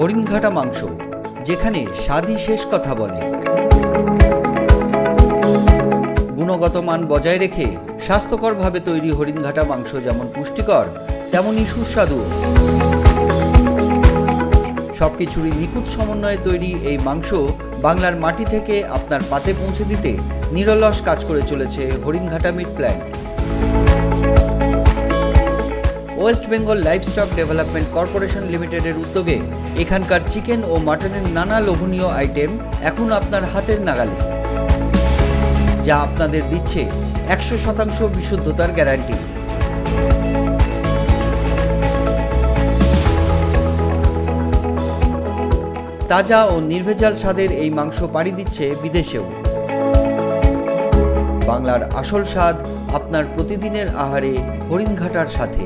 হরিণঘাটা মাংস, যেখানে স্বাদই শেষ কথা বলে। গুণগত মান বজায় রেখে স্বাস্থ্যকরভাবে তৈরি হরিণঘাটা মাংস যেমন পুষ্টিকর, তেমনই সুস্বাদু। সবকিছুরই নিখুঁত সমন্বয়ে তৈরি এই মাংস বাংলার মাটি থেকে আপনার পাতে পৌঁছে দিতে নিরলস কাজ করে চলেছে Haringhata meat plant. West Bengal livestock development corporation লিমিটেডের উদ্যোগে এখানকার চিকেন ও মাটনের নানা লোভনীয় আইটেম এখন আপনার হাতের নাগালে, যা আপনাদের দিচ্ছে 100% বিশুদ্ধতার গ্যারান্টি। তাজা ও নির্ভেজাল স্বাদের এই মাংস পাড়ি দিচ্ছে বিদেশেও। বাংলার আসল স্বাদ আপনার প্রতিদিনের আহারে হরিণঘাটার সাথে।